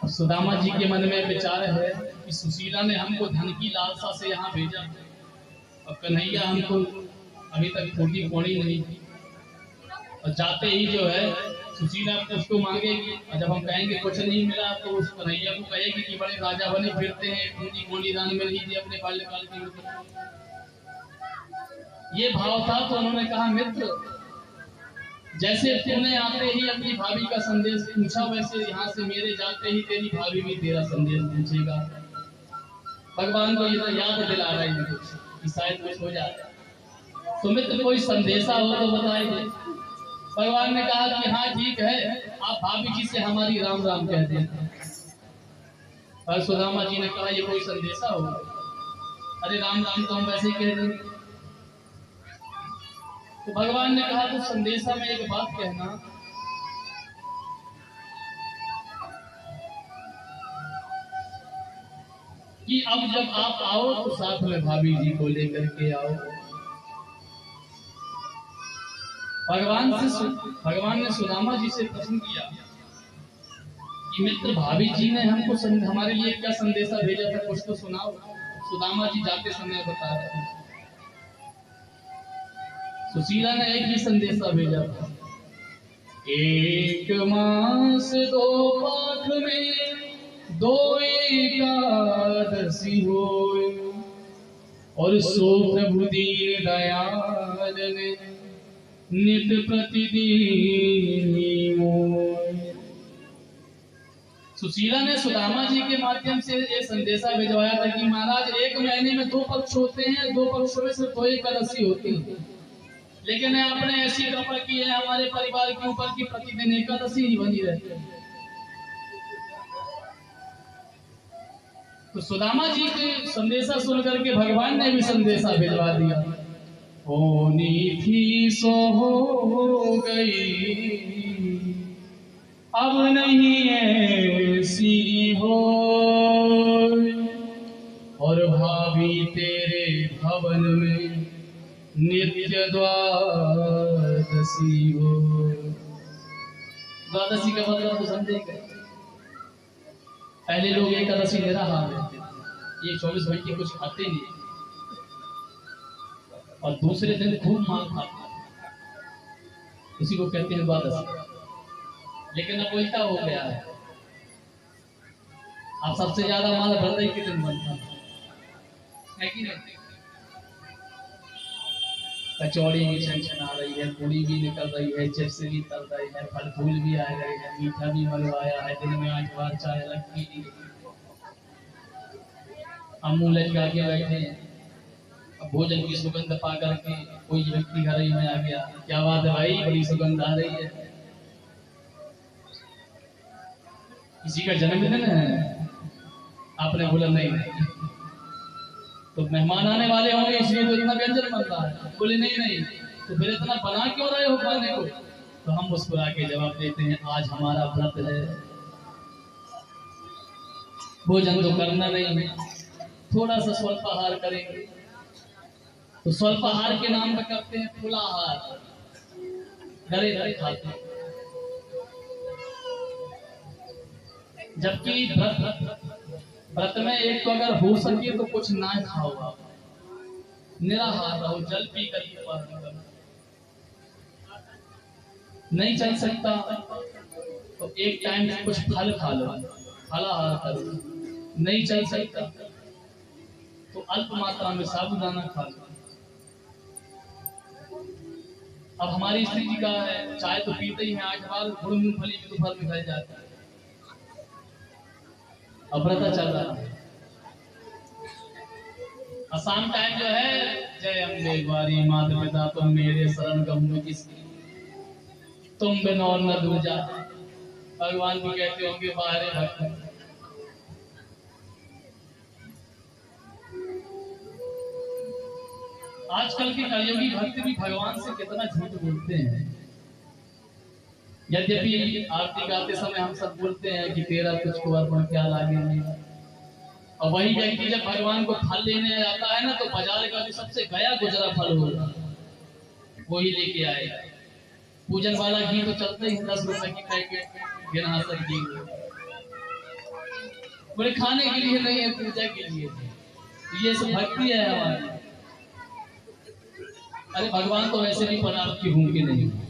सुदामा जी के मन में विचार है कि सुशीला ने हमको धन की लालसा से यहाँ भेजा और कन्हैया हमको अभी तक फूटी पौड़ी नहीं, और जाते ही जो है सुशीला उसको मांगेगी और जब हम कहेंगे कुछ नहीं मिला तो उस कन्हैया को कहेगी कि बड़े राजा बने फिरते हैं, फूटी पौड़ी दान में लीजिए अपने बाल्यकाल की मित्र। ये भाव था तो उन्होंने कहा मित्र, जैसे तूने आते ही अपनी भाभी का संदेश पूछा वैसे यहाँ से मेरे जाते ही तेरी भाभी भी तेरा संदेश पूछेगा। भगवान को ये तो याद दिला रहे हैं कि शायद कुछ हो जाए, तो मित्र कोई संदेशा हो तो बताइए। भगवान ने कहा कि हाँ ठीक है, आप भाभी जी से हमारी राम राम कह दें। और सुदामा जी ने कहा ये कोई संदेशा हो? अरे राम राम तो हम वैसे ही कह देंगे। तो भगवान ने कहा तो संदेशा में एक बात कहना कि अब जब आप आओ तो साथ में भाभी जी को लेकर के आओ। भगवान ने सुदामा जी से प्रश्न किया कि मित्र भाभी जी ने हमको हमारे लिए क्या संदेशा भेजा था, कुछ तो सुनाओ। सुदामा जी जाते समय बता रहे हैं सुशीला ने एक ही संदेशा भेजा था, एक मास दो पाख में दो एकादशी हो और सो प्रभु दीन दयाल ने नित प्रतिदिन। सुशीला ने सुदामा जी के माध्यम से एक संदेशा भिजवाया था कि महाराज एक महीने में दो पक्ष होते हैं, दो पक्षों में से दो एकादशी होती है, लेकिन आपने ऐसी कृपा की है हमारे परिवार के ऊपर की प्रतिदिन एकादशी ही बनी रहती है। तो सुदामा जी के संदेशा सुनकर के भगवान ने भी संदेशा भिजवा दिया, होनी थी सो हो गई अब नहीं ऐसी हो, और भाभी तेरे भवन में नित्य द्वादशी हो। द्वादशी का मतलब तो समझेंगे, पहले लोग एकादशी निराहार रहते थे, ये 24 घंटे कुछ खाते नहीं और दूसरे दिन खूब माल खाते, उसी को कहते हैं द्वादशी। लेकिन अब उल्टा हो गया है, अब सबसे ज्यादा माल भरदई के दिन बनता है कि नहीं? कचौड़ी भी छन आ रही है, पूरी भी निकल रही है, चिप्स भी तल रही है, फल फूल भी आ गए हैं, मीठा भी मंगवाया है, दिन में 8 बार चाय लगती है, हम मुंह लटका के बैठे हैं। अब भोजन की सुगंध पा करके कोई व्यक्ति घर ही में आ गया, क्या बात है भाई बड़ी सुगंध आ रही है, किसी का जन्मदिन है? आपने बोला नहीं, तो मेहमान आने वाले होंगे इसलिए तो इतना व्यंजन बन रहा है। बोले नहीं, तो फिर इतना बना क्यों रहे हो खाने को? तो हम मुस्कुरा के जवाब देते हैं आज हमारा व्रत है, भोजन तो करना नहीं है, थोड़ा सा स्वल्पाहार करेंगे। तो स्वल्पाहार के नाम पे करते हैं फुलाहार, गले तक खाते हैं। जबकि व्रत में एक तो अगर हो सके तो कुछ ना खाओ, आप निराहार रहो, जल पी कर नहीं चल सकता तो एक टाइम कुछ फल खा लो, फलाहार करो। नहीं चल सकता तो अल्प मात्रा में साबुदाना खा लो। अब हमारी स्थिति का है, चाय तो पीते ही हैं 8 बार, गुड़ मूंगफली भी दोपहर में खाई जाती है, अब व्रत चल रहा है। शाम टाइम जो है जय अम्बे ग्वारी माता पिता तुम मेरे शरण गहूं किसकी, तुम बिन और न दूजा। भगवान को कहते होंगे बाहरे भक्त। आजकल के कलयुगी भक्त भी भगवान से कितना झूठ बोलते हैं। यद्यपि आरती गाते समय हम सब बोलते हैं कि तेरा तुझको अर्पण क्या लागे नहीं, और वही व्यक्ति जब भगवान को फल लेने आता है ना तो बाजार का भी सबसे गया गुजरा फल होगा वही लेके आएगा। पूजन वाला घी तो चलता ही 10 रुपए की पैकेट बिना घी। बोले खाने के लिए नहीं है, पूजा के लिए। ये सब भक्ति है हमारी। अरे भगवान तो वैसे भी पदार्थ की भूखे नहीं।